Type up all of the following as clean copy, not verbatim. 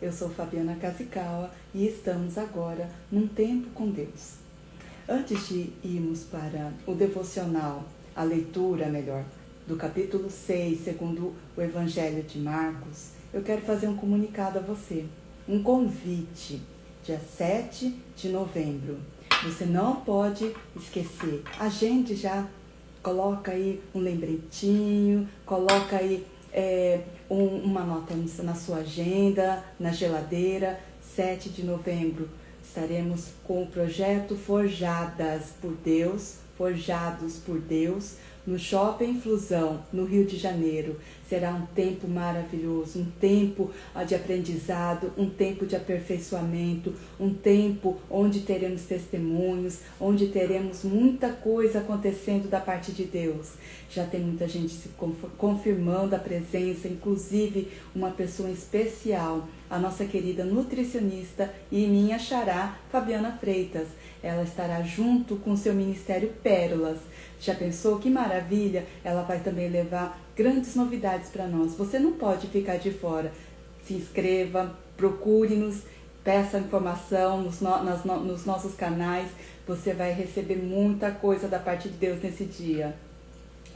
Eu sou Fabiana Kazukawa e estamos agora num tempo com Deus. Antes de irmos para o devocional, a leitura melhor, do capítulo 6, segundo o Evangelho de Marcos, eu quero fazer um comunicado a você, um convite, dia 7 de novembro. Você não pode esquecer, agende já, coloca aí um lembretinho, coloca aí uma nota na sua agenda, na geladeira. 7 de novembro estaremos com o projeto Forjadas por Deus, Forjados por Deus, no Shopping Flusão, no Rio de Janeiro. Será um tempo maravilhoso, um tempo de aprendizado, um tempo de aperfeiçoamento, um tempo onde teremos testemunhos, onde teremos muita coisa acontecendo da parte de Deus. Já tem muita gente se confirmando a presença, inclusive uma pessoa especial, a nossa querida nutricionista e minha xará, Fabiana Freitas. Ela estará junto com o seu Ministério Pérolas. Já pensou que maravilha? Ela vai também levar grandes novidades para nós. Você não pode ficar de fora. Se inscreva, procure-nos, peça informação nos nossos canais. Você vai receber muita coisa da parte de Deus nesse dia.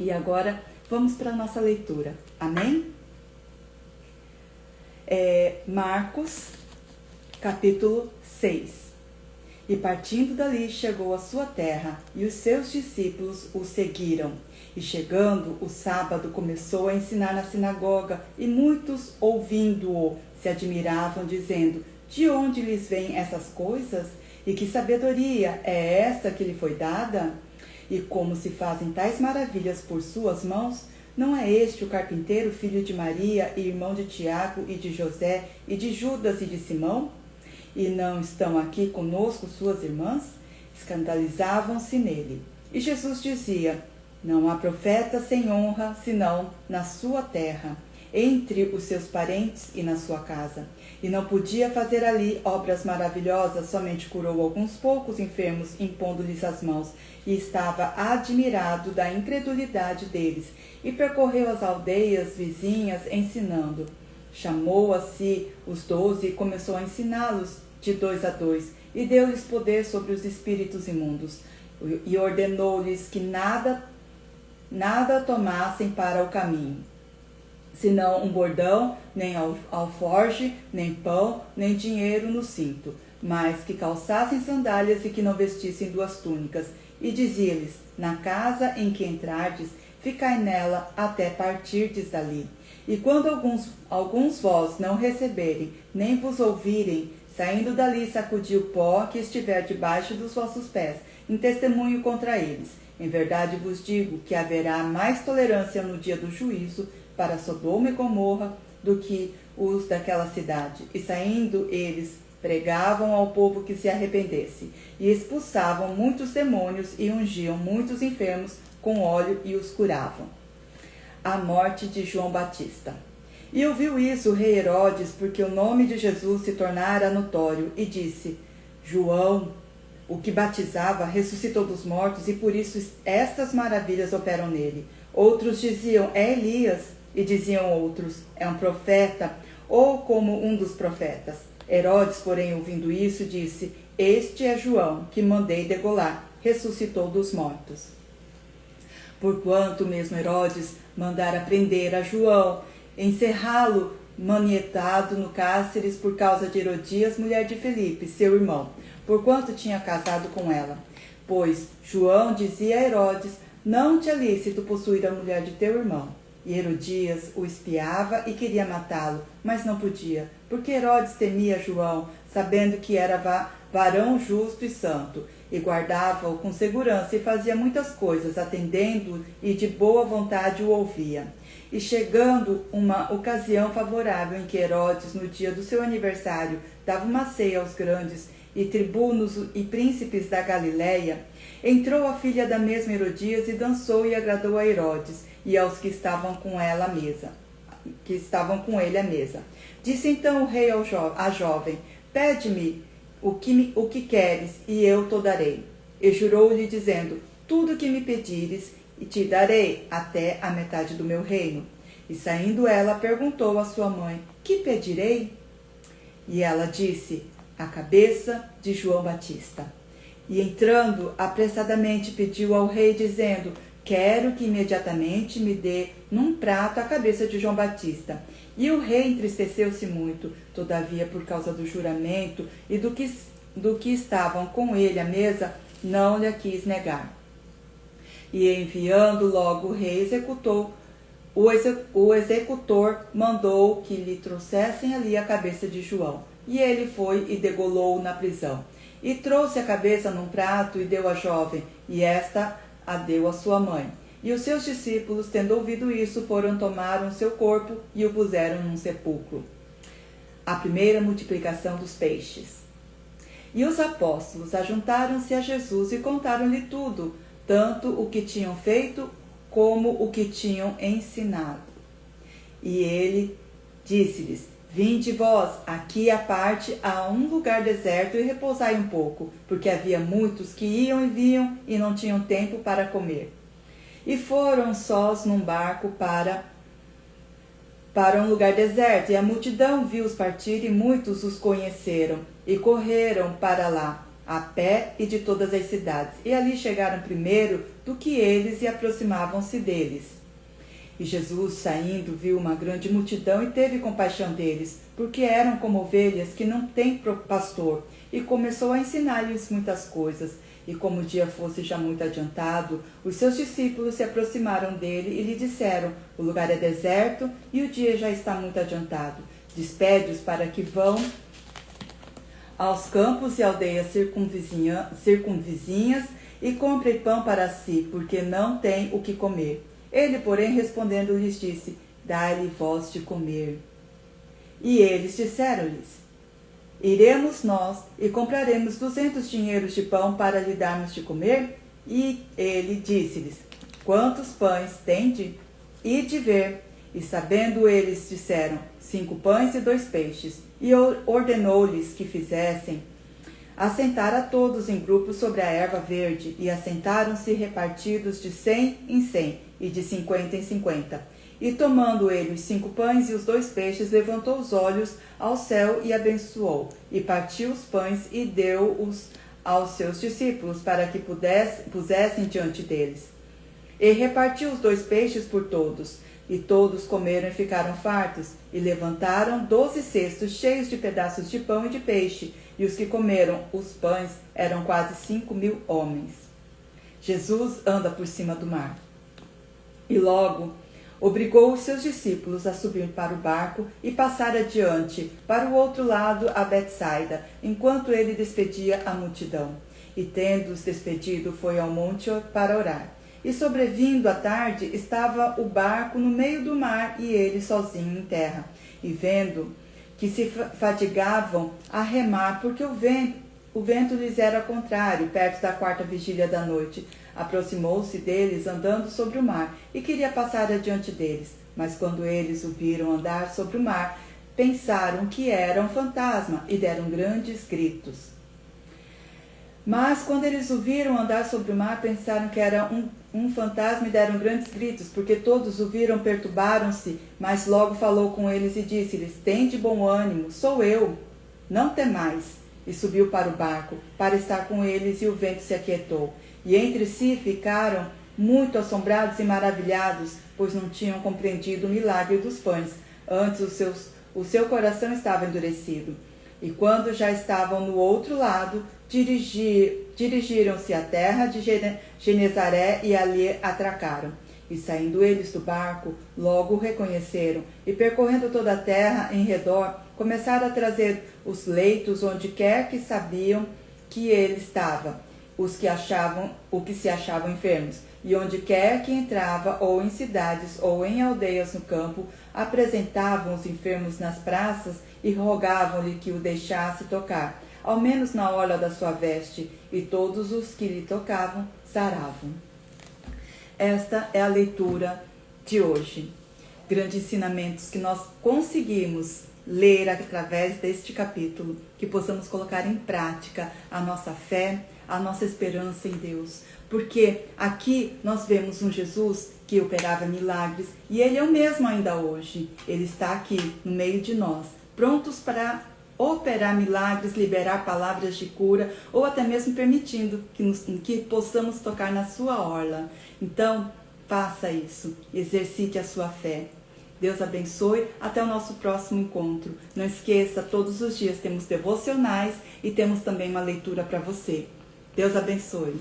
E agora, vamos para a nossa leitura. Amém? Marcos, capítulo 6. E partindo dali chegou à sua terra, e os seus discípulos o seguiram. E chegando o sábado começou a ensinar na sinagoga, e muitos, ouvindo-o, se admiravam, dizendo: de onde lhes vêm essas coisas? E que sabedoria é esta que lhe foi dada? E como se fazem tais maravilhas por suas mãos? Não é este o carpinteiro, filho de Maria, e irmão de Tiago, e de José, e de Judas, e de Simão? E não estão aqui conosco suas irmãs? Escandalizavam-se nele. E Jesus dizia: não há profeta sem honra, senão na sua terra, entre os seus parentes e na sua casa. E não podia fazer ali obras maravilhosas, somente curou alguns poucos enfermos, impondo-lhes as mãos, e estava admirado da incredulidade deles, e percorreu as aldeias vizinhas, ensinando. Chamou a si os 12 e começou a ensiná-los de 2 a 2, e deu-lhes poder sobre os espíritos imundos, e ordenou-lhes que nada tomassem para o caminho, senão um bordão, nem alforge, nem pão, nem dinheiro no cinto, mas que calçassem sandálias e que não vestissem 2 túnicas. E dizia-lhes: na casa em que entrardes, ficai nela até partirdes dali. E quando alguns vós não receberem, nem vos ouvirem, saindo dali sacudi o pó que estiver debaixo dos vossos pés, em testemunho contra eles. Em verdade vos digo que haverá mais tolerância no dia do juízo para Sodoma e Gomorra do que os daquela cidade. E saindo eles, pregavam ao povo que se arrependesse, e expulsavam muitos demônios e ungiam muitos enfermos com óleo e os curavam. A morte de João Batista. E ouviu isso o rei Herodes, porque o nome de Jesus se tornara notório, e disse: João, o que batizava, ressuscitou dos mortos, e por isso estas maravilhas operam nele. Outros diziam: é Elias, e diziam outros: é um profeta, ou como um dos profetas. Herodes, porém, ouvindo isso, disse: este é João, que mandei degolar, ressuscitou dos mortos. Porquanto mesmo Herodes mandara prender a João, encerrá-lo manietado no cárceres por causa de Herodias, mulher de Filipe, seu irmão, porquanto tinha casado com ela. Pois João dizia a Herodes: não te é lícito possuir a mulher de teu irmão. E Herodias o espiava e queria matá-lo, mas não podia, porque Herodes temia João, sabendo que era varão justo e santo, e guardava-o com segurança e fazia muitas coisas, atendendo e de boa vontade o ouvia. E chegando uma ocasião favorável em que Herodes, no dia do seu aniversário, dava uma ceia aos grandes e tribunos e príncipes da Galileia, entrou a filha da mesma Herodias e dançou e agradou a Herodes e aos que estavam com ele à mesa. Disse então o rei à jovem: pede-me o que queres, e eu te darei. E jurou-lhe, dizendo: tudo o que me pedires, e te darei até a metade do meu reino. E saindo ela, perguntou à sua mãe: que pedirei? E ela disse: a cabeça de João Batista. E entrando, apressadamente pediu ao rei, dizendo: quero que imediatamente me dê num prato a cabeça de João Batista. E o rei entristeceu-se muito, todavia, por causa do juramento e do que estavam com ele à mesa, não lhe quis negar. E enviando logo o rei, o executor mandou que lhe trouxessem ali a cabeça de João. E ele foi e degolou-o na prisão. E trouxe a cabeça num prato e deu à jovem, e esta a deu à sua mãe. E os seus discípulos, tendo ouvido isso, foram tomar o seu corpo e o puseram num sepulcro. A primeira multiplicação dos peixes. E os apóstolos ajuntaram-se a Jesus e contaram-lhe tudo, tanto o que tinham feito como o que tinham ensinado. E ele disse-lhes: vinde vós aqui à parte a um lugar deserto e repousai um pouco, porque havia muitos que iam e vinham e não tinham tempo para comer. E foram sós num barco para um lugar deserto, e a multidão viu-os partir, e muitos os conheceram, e correram para lá, a pé e de todas as cidades. E ali chegaram primeiro do que eles, e aproximavam-se deles. E Jesus, saindo, viu uma grande multidão, e teve compaixão deles, porque eram como ovelhas que não têm pastor, e começou a ensinar-lhes muitas coisas. E como o dia fosse já muito adiantado, os seus discípulos se aproximaram dele e lhe disseram: o lugar é deserto e o dia já está muito adiantado. Despede-os para que vão aos campos e aldeias circunvizinhas e comprem pão para si, porque não têm o que comer. Ele, porém, respondendo, lhes disse: dai-lhe vós de comer. E eles disseram-lhes: iremos nós e compraremos 200 dinheiros de pão para lhe darmos de comer? E ele disse-lhes: quantos pães tende? Ide ver. E sabendo eles, disseram: 5 pães e 2 peixes. E ordenou-lhes que fizessem assentar a todos em grupos sobre a erva verde. E assentaram-se repartidos de 100 em 100 e de 50 em 50. E tomando ele os 5 pães e os 2 peixes, levantou os olhos ao céu e abençoou, e partiu os pães e deu-os aos seus discípulos, para que pusessem diante deles. E repartiu os 2 peixes por todos, e todos comeram e ficaram fartos, e levantaram 12 cestos cheios de pedaços de pão e de peixe, e os que comeram os pães eram quase 5.000 homens. Jesus anda por cima do mar. E logo obrigou os seus discípulos a subir para o barco e passar adiante, para o outro lado, a Betsaida, enquanto ele despedia a multidão. E tendo-os despedido, foi ao monte para orar. E sobrevindo a tarde, estava o barco no meio do mar e ele sozinho em terra. E vendo que se fatigavam a remar, porque o vento lhes era contrário, perto da 4ª vigília da noite, aproximou-se deles andando sobre o mar e queria passar adiante deles. Mas quando eles o viram andar sobre o mar, pensaram que era um fantasma e deram grandes gritos. Mas quando eles o viram andar sobre o mar, pensaram que era um fantasma e deram grandes gritos, porque todos o viram, perturbaram-se. Mas logo falou com eles e disse-lhes: tende bom ânimo, sou eu, não temais. E subiu para o barco, para estar com eles, e o vento se aquietou. E entre si ficaram muito assombrados e maravilhados, pois não tinham compreendido o milagre dos pães. Antes o seu coração estava endurecido. E quando já estavam no outro lado, dirigiram-se à terra de Genezaré e ali atracaram. E saindo eles do barco, logo o reconheceram, e percorrendo toda a terra em redor, começaram a trazer os leitos onde quer que sabiam que ele estava, o que se achavam enfermos, e onde quer que entrava, ou em cidades, ou em aldeias no campo, apresentavam os enfermos nas praças e rogavam-lhe que o deixasse tocar, ao menos na orla da sua veste, e todos os que lhe tocavam saravam. Esta é a leitura de hoje. Grandes ensinamentos que nós conseguimos ler através deste capítulo, que possamos colocar em prática a nossa fé, a nossa esperança em Deus. Porque aqui nós vemos um Jesus que operava milagres e ele é o mesmo ainda hoje. Ele está aqui no meio de nós, prontos para operar milagres, liberar palavras de cura, ou até mesmo permitindo que possamos tocar na sua orla. Então, faça isso, exercite a sua fé. Deus abençoe, até o nosso próximo encontro. Não esqueça, todos os dias temos devocionais e temos também uma leitura para você. Deus abençoe.